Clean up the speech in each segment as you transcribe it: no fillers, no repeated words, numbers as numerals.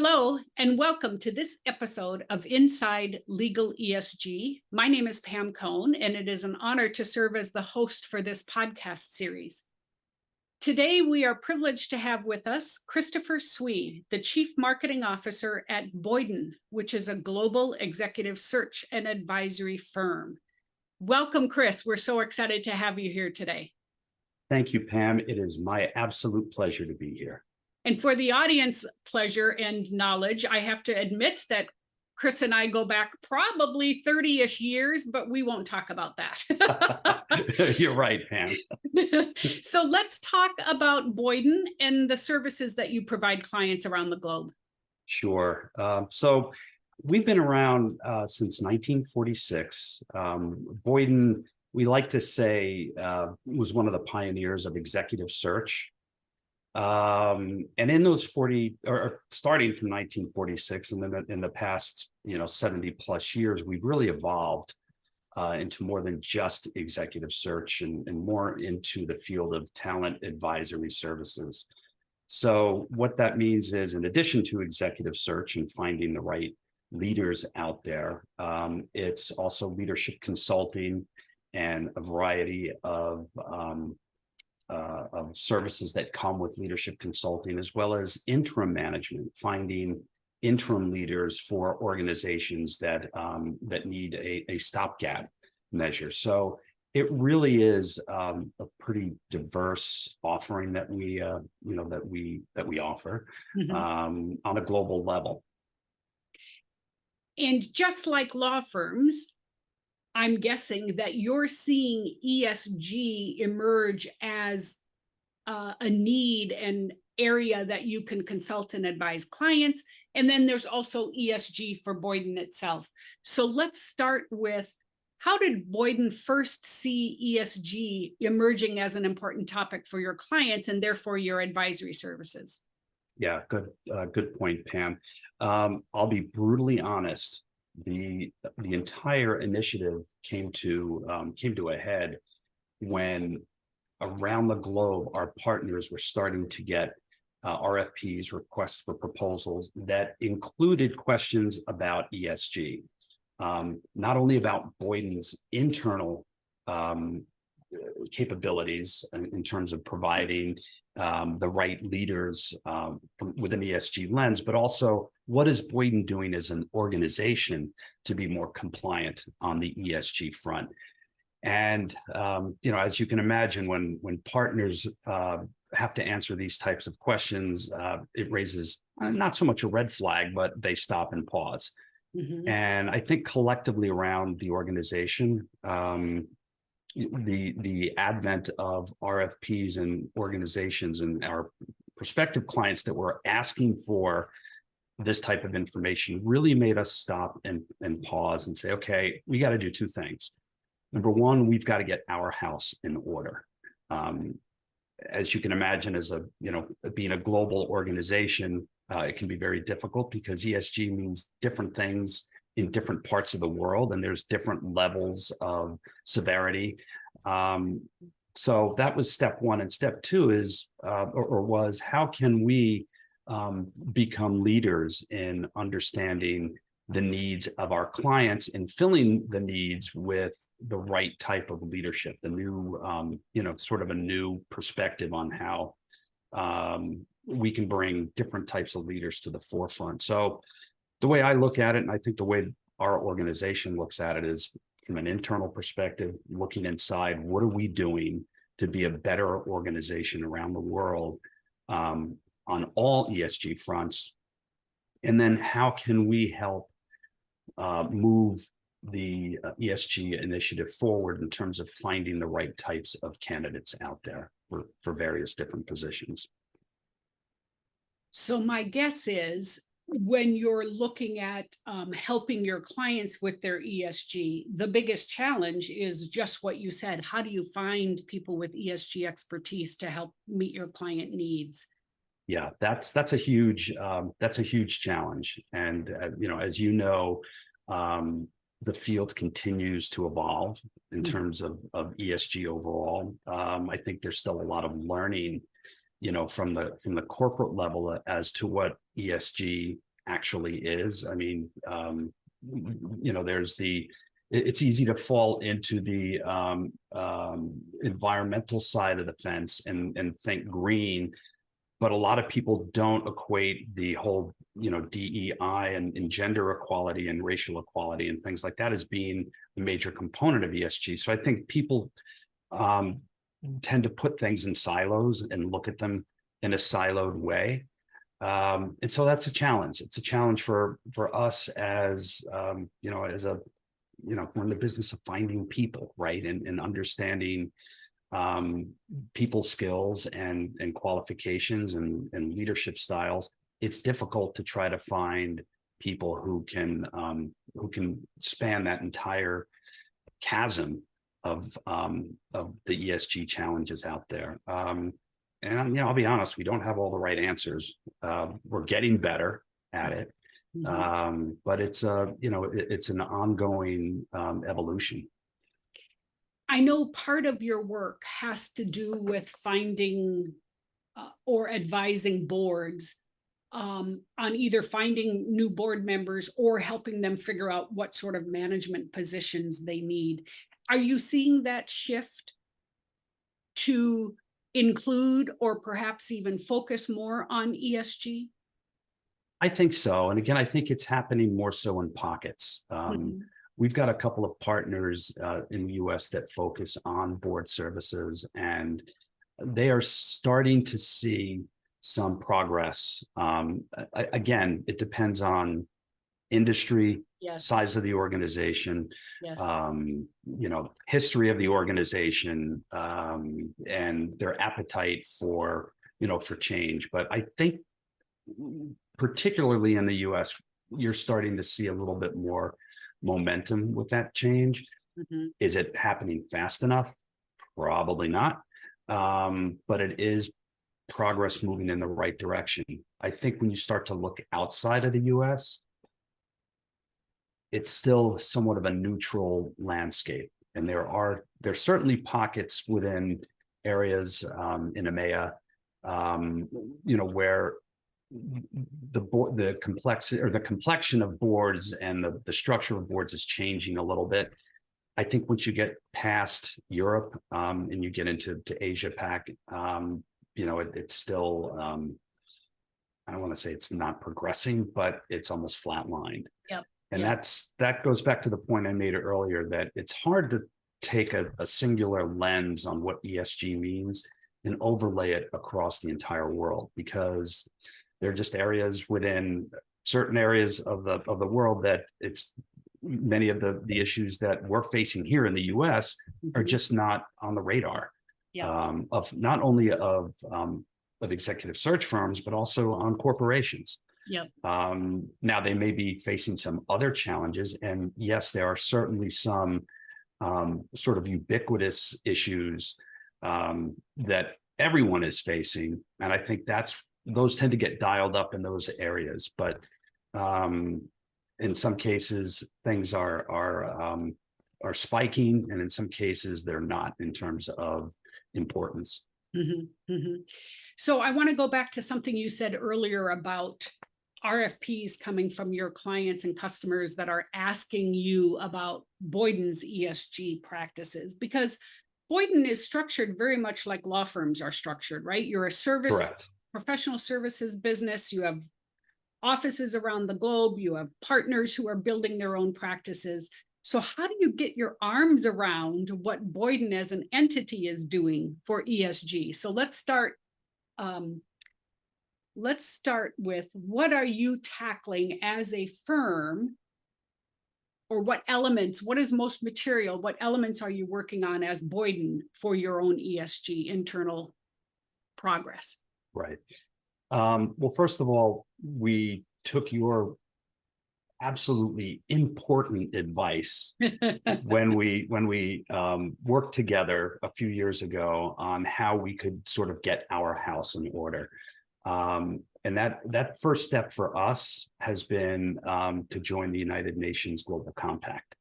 Hello, and welcome to this episode of Inside Legal ESG. My name is Pam Cohn, and it is an honor to serve as the host for this podcast series. Today, we are privileged to have with us Christopher Swee, the Chief Marketing Officer at Boyden, which is a global executive search and advisory firm. Welcome, Chris. We're so excited to have you here today. Thank you, Pam. It is my absolute pleasure to be here. And for the audience pleasure and knowledge, I have to admit that Chris and I go back probably 30-ish years, but we won't talk about that. You're right, Pam. So let's talk about Boyden and the services that you provide clients around the globe. Sure. So we've been around since 1946. Boyden, we like to say, was one of the pioneers of executive search. And in those 40 or starting from 1946 and then in the past 70 plus years, we've really evolved into more than just executive search and more into the field of talent advisory services. So what that means is, in addition to executive search and finding the right leaders out there, it's also leadership consulting and a variety of services that come with leadership consulting, as well as interim management, finding interim leaders for organizations that need a stopgap measure. So it really is a pretty diverse offering that we offer on a global level. And just like law firms, I'm guessing that you're seeing ESG emerge as a need and area that you can consult and advise clients. And then there's also ESG for Boyden itself. So let's start with, how did Boyden first see ESG emerging as an important topic for your clients and therefore your advisory services? Yeah, good point, Pam. I'll be brutally honest. The entire initiative came to a head when around the globe our partners were starting to get RFPs, requests for proposals, that included questions about ESG, not only about Boyden's internal capabilities in terms of providing the right leaders with an ESG lens, but also what is Boyden doing as an organization to be more compliant on the ESG front. And as you can imagine, when partners have to answer these types of questions, it raises not so much a red flag, but they stop and pause. And I think collectively around the organization, the advent of RFPs and organizations and our prospective clients that were asking for this type of information really made us stop and pause and say, okay, we got to do two things. Number one, we've got to get our house in order. As you can imagine, being a global organization, it can be very difficult because ESG means different things in different parts of the world, and there's different levels of severity. So that was step one. And step two is, was how can we become leaders in understanding the needs of our clients and filling the needs with the right type of leadership, the new, sort of a new perspective on how we can bring different types of leaders to the forefront. So the way I look at it, and I think the way our organization looks at it, is from an internal perspective, looking inside, what are we doing to be a better organization around the world on all ESG fronts? And then how can we help move the ESG initiative forward in terms of finding the right types of candidates out there for various different positions? So my guess is, when you're looking at helping your clients with their ESG, the biggest challenge is just what you said. How do you find people with ESG expertise to help meet your client needs? Yeah, that's a huge challenge. And as you know, the field continues to evolve in terms of ESG overall. I think there's still a lot of learning, from the corporate level as to what ESG actually is. I mean, it's easy to fall into the environmental side of the fence and think green, but a lot of people don't equate the whole, DEI and gender equality and racial equality and things like that as being a major component of ESG. So I think people tend to put things in silos and look at them in a siloed way. And so that's a challenge. It's a challenge for us as, we're in the business of finding people, right? And understanding people skills and qualifications and leadership styles. It's difficult to try to find people who can span that entire chasm of the ESG challenges out there. And I'll be honest, we don't have all the right answers. We're getting better at it, but it's an ongoing evolution. I know part of your work has to do with finding or advising boards on either finding new board members or helping them figure out what sort of management positions they need. Are you seeing that shift to include or perhaps even focus more on ESG? I think so. And again, I think it's happening more so in pockets. We've got a couple of partners in the US that focus on board services, and they are starting to see some progress. Again, it depends on industry, Yes. size of the organization, Yes. history of the organization, and their appetite for change. But I think particularly in the US, you're starting to see a little bit more momentum with that change. Is it happening fast enough? Probably not. But it is progress moving in the right direction. I think when you start to look outside of the US, it's still somewhat of a neutral landscape. And there's certainly pockets within areas in EMEA, where the complexity or the complexion of boards and the structure of boards is changing a little bit. I think once you get past Europe and you get into Asia Pac, it's still, I don't want to say it's not progressing, but it's almost flatlined. Yep. And that goes back to the point I made earlier, that it's hard to take a singular lens on what ESG means and overlay it across the entire world, because there are just areas within certain areas of the world that it's many of the issues that we're facing here in the US are just not on the radar of not only of executive search firms, but also on corporations. Yep. Now they may be facing some other challenges, and yes, there are certainly some sort of ubiquitous issues that everyone is facing, and I think those tend to get dialed up in those areas. But in some cases, things are spiking, and in some cases, they're not in terms of importance. So I want to go back to something you said earlier about RFPs coming from your clients and customers that are asking you about Boyden's ESG practices, because Boyden is structured very much like law firms are structured, right? You're a service, Correct. Professional services business. You have offices around the globe. You have partners who are building their own practices. So how do you get your arms around what Boyden as an entity is doing for ESG? So let's start with, what are you tackling as a firm, or what is most material? What elements are you working on as Boyden for your own ESG internal progress? Right. Well, first of all, we took your absolutely important advice when we worked together a few years ago on how we could sort of get our house in order. And that first step for us has been to join the United Nations Global Compact,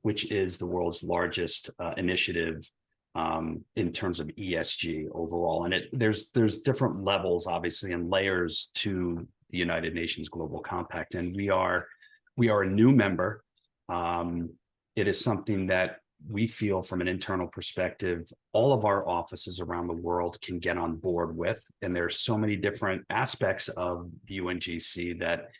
which is the world's largest initiative in terms of ESG overall. And there's different levels, obviously, and layers to the United Nations Global Compact, and we are a new member. It is something that we feel from an internal perspective, all of our offices around the world can get on board with. And there's so many different aspects of the UNGC that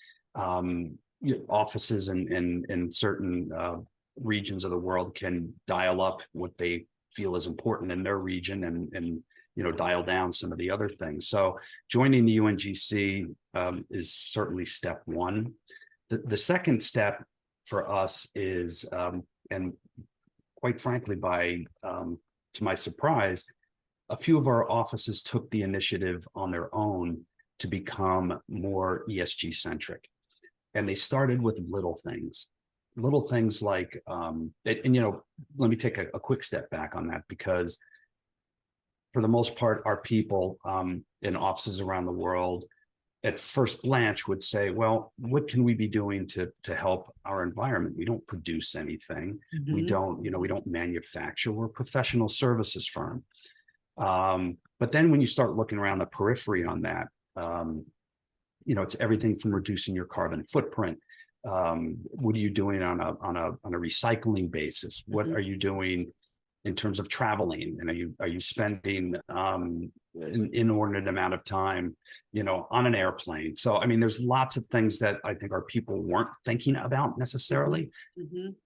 offices in certain regions of the world can dial up what they feel is important in their region and dial down some of the other things. So joining the UNGC is certainly step one. The second step for us is, and quite frankly, to my surprise, a few of our offices took the initiative on their own to become more ESG centric. And they started with little things like, let me take a quick step back on that, because for the most part, our people in offices around the world at first glance would say, well, what can we be doing to help our environment? We don't produce anything. Mm-hmm. We don't manufacture. We're a professional services firm. But then when you start looking around the periphery on that, it's everything from reducing your carbon footprint. What are you doing on a recycling basis? What are you doing in terms of traveling? And are you spending an inordinate amount of time, on an airplane? So, I mean, there's lots of things that I think our people weren't thinking about necessarily,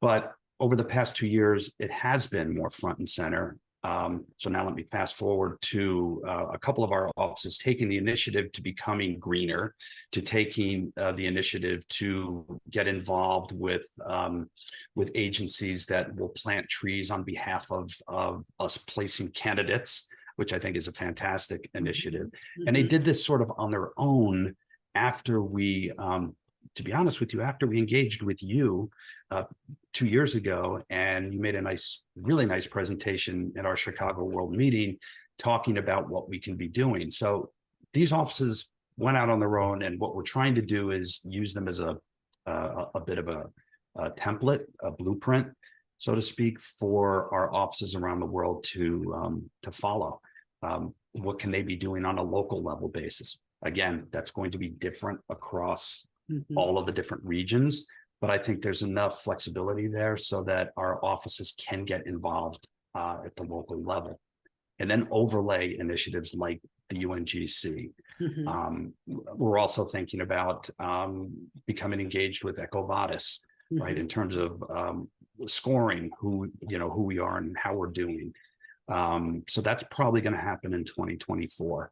but over the past 2 years, it has been more front and center. So now let me fast forward to a couple of our offices taking the initiative to becoming greener, to taking the initiative to get involved with agencies that will plant trees on behalf of us placing candidates, which I think is a fantastic initiative. And they did this sort of on their own after we, to be honest with you, after we engaged with you 2 years ago, and you made a really nice presentation at our Chicago World meeting talking about what we can be doing. So these offices went out on their own, and what we're trying to do is use them as a bit of a template, a blueprint, so to speak, for our offices around the world to follow. What can they be doing on a local level basis? Again, that's going to be different across all of the different regions, but I think there's enough flexibility there so that our offices can get involved at the local level, and then overlay initiatives like the UNGC. We're also thinking about becoming engaged with EcoVadis, right, in terms of scoring who we are and how we're doing. So that's probably going to happen in 2024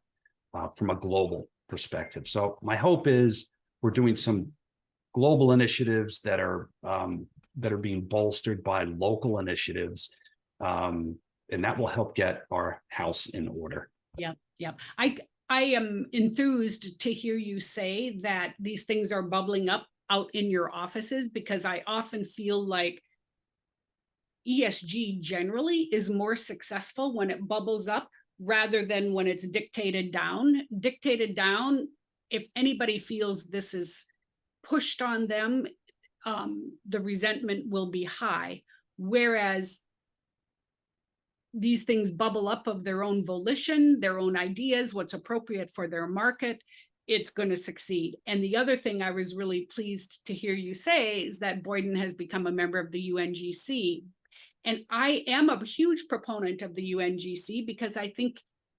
from a global perspective. So my hope is we're doing some global initiatives that are being bolstered by local initiatives, and that will help get our house in order. Yeah. I am enthused to hear you say that these things are bubbling up out in your offices, because I often feel like ESG generally is more successful when it bubbles up rather than when it's dictated down. Dictated down, if anybody feels this is pushed on them, the resentment will be high. Whereas these things bubble up of their own volition, their own ideas, what's appropriate for their market, it's going to succeed. And the other thing I was really pleased to hear you say is that Boyden has become a member of the UNGC. And I am a huge proponent of the UNGC because I think,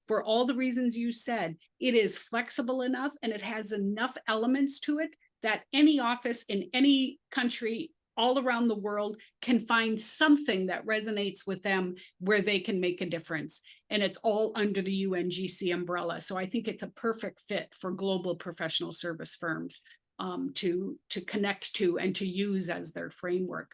for all the reasons you said, it is flexible enough and it has enough elements to it that any office in any country all around the world can find something that resonates with them where they can make a difference. And it's all under the UNGC umbrella. So I think it's a perfect fit for global professional service firms to connect to and to use as their framework.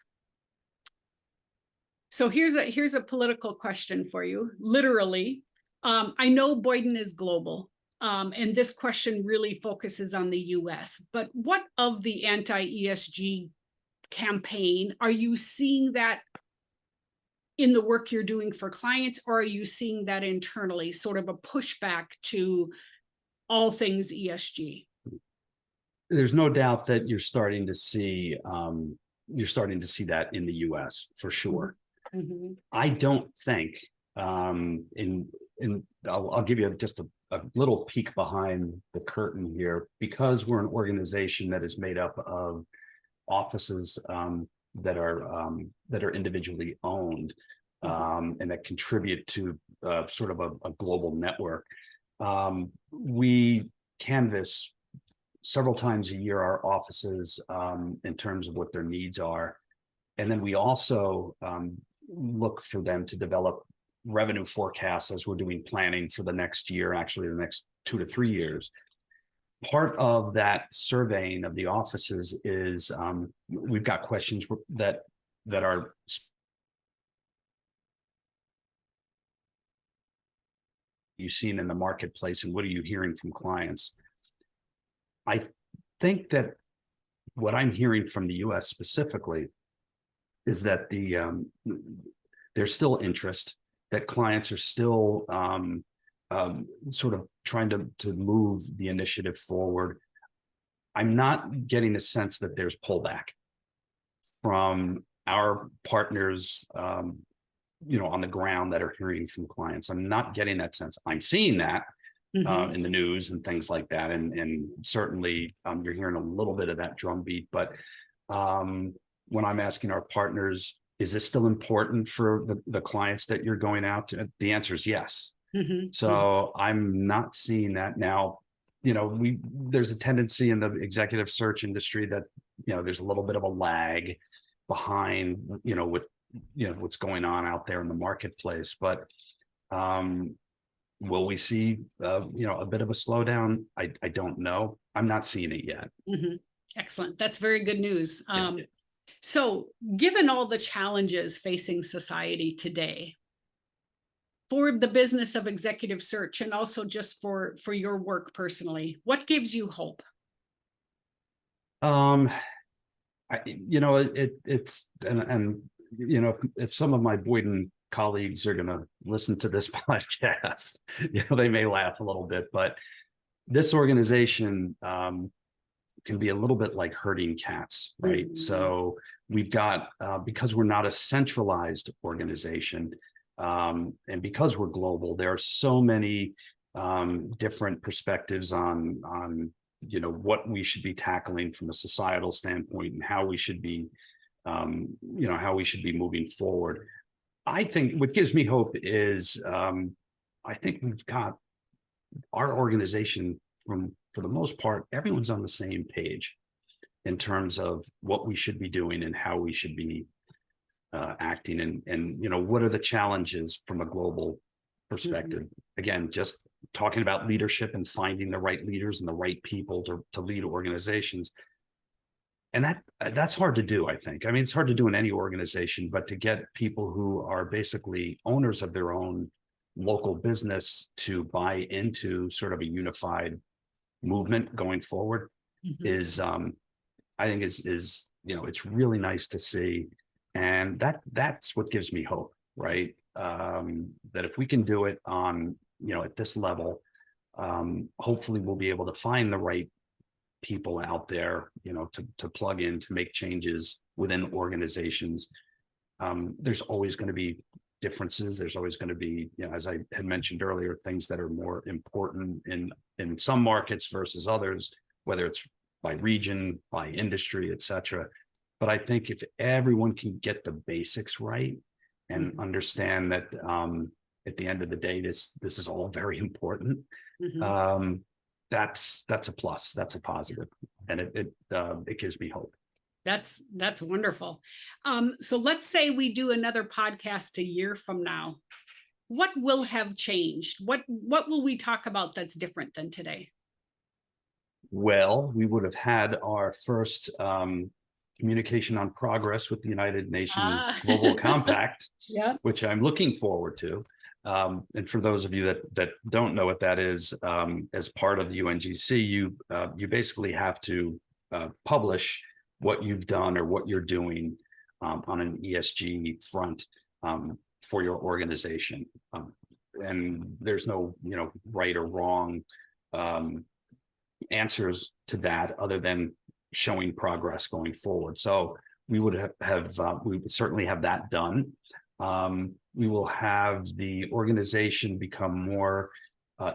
So here's a political question for you, literally. I know Boyden is global, and this question really focuses on the US, but what of the anti-ESG campaign are you seeing that in the work you're doing for clients, or are you seeing that internally, sort of a pushback to all things ESG? There's no doubt that you're starting to see that in the US for sure. I don't think and I'll give you just a little peek behind the curtain here, because we're an organization that is made up of offices that are individually owned and that contribute to sort of a global network. We canvass several times a year our offices in terms of what their needs are. And then we also look for them to develop revenue forecasts as we're doing planning for the next year, actually the next 2 to 3 years. Part of that surveying of the offices is we've got questions that are you've seen in the marketplace, and what are you hearing from clients? I think that what I'm hearing from the US specifically is that there's still interest, that clients are still sort of trying to move the initiative forward. I'm not getting a sense that there's pullback from our partners, on the ground that are hearing from clients. I'm not getting that sense. I'm seeing that in the news and things like that, and certainly you're hearing a little bit of that drumbeat. But when I'm asking our partners, is this still important for the clients that you're going out to? The answer is yes. So I'm not seeing that now. There's a tendency in the executive search industry that there's a little bit of a lag behind with what's going on out there in the marketplace. But will we see a bit of a slowdown? I don't know. I'm not seeing it yet. Excellent. That's very good news. So given all the challenges facing society today, for the business of executive search, and also just for your work personally, what gives you hope? It's if some of my Boyden colleagues are going to listen to this podcast, they may laugh a little bit, but this organization can be a little bit like herding cats, right? So we've got, because we're not a centralized organization, and because we're global, there are so many different perspectives on what we should be tackling from a societal standpoint, and how we should be moving forward. I think what gives me hope is I think we've got our organization, for the most part, everyone's on the same page in terms of what we should be doing and how we should be acting, and what are the challenges from a global perspective. Again, just talking about leadership and finding the right leaders and the right people to lead organizations. And that's hard to do, I think. I mean, it's hard to do in any organization, but to get people who are basically owners of their own local business to buy into sort of a unified movement going forward is, I think is it's really nice to see. And that's what gives me hope, right? That if we can do it on, at this level, hopefully we'll be able to find the right people out there, to plug in, to make changes within organizations. There's always going to be differences. There's always going to be, as I had mentioned earlier, things that are more important in some markets versus others, whether it's by region, by industry, et cetera. But I think if everyone can get the basics right and understand that at the end of the day, this is all very important, that's a plus, that's a positive, and it gives me hope. That's wonderful. So let's say we do another podcast a year from now. What will have changed? What will we talk about that's different than today? Well, we would have had our first communication on progress with the United Nations Global Compact, which I'm looking forward to. And for those of you that don't know what that is, as part of the UNGC, you basically have to publish what you've done or what you're doing on an ESG front for your organization. And there's no right or wrong answers to that, other than showing progress going forward. So we would we would certainly have that done. we will have the organization become more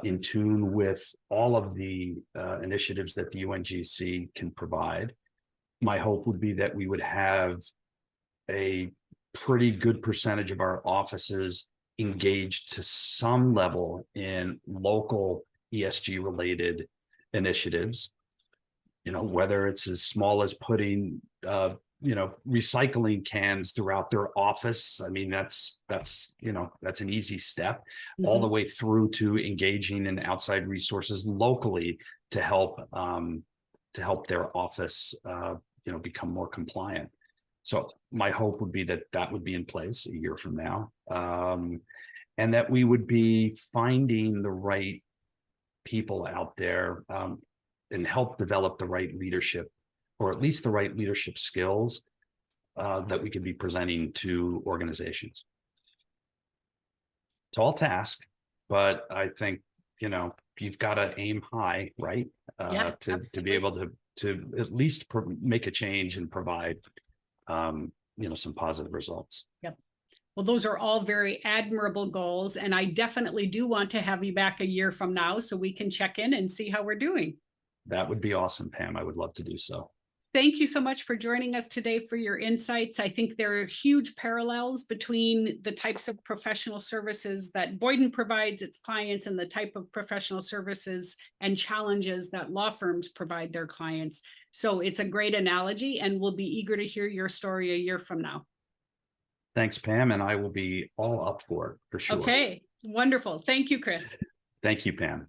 in tune with all of the initiatives that the UNGC can provide. My hope would be that we would have a pretty good percentage of our offices engaged to some level in local ESG related initiatives, whether it's as small as putting recycling cans throughout their office. I mean, that's an easy step, all the way through to engaging in outside resources locally to help their office become more compliant. So my hope would be that would be in place a year from now, and that we would be finding the right people out there and help develop the right leadership, or at least the right leadership skills that we could be presenting to organizations. Tall task, but I think you've got to aim high, right? To be able to at least make a change and provide some positive results. Yep. Well, those are all very admirable goals, and I definitely do want to have you back a year from now so we can check in and see how we're doing. That would be awesome, Pam. I would love to do so. Thank you so much for joining us today for your insights. I think there are huge parallels between the types of professional services that Boyden provides its clients and the type of professional services and challenges that law firms provide their clients. So it's a great analogy, and we'll be eager to hear your story a year from now. Thanks, Pam, and I will be all up for it, for sure. Okay, wonderful. Thank you, Chris. Thank you, Pam.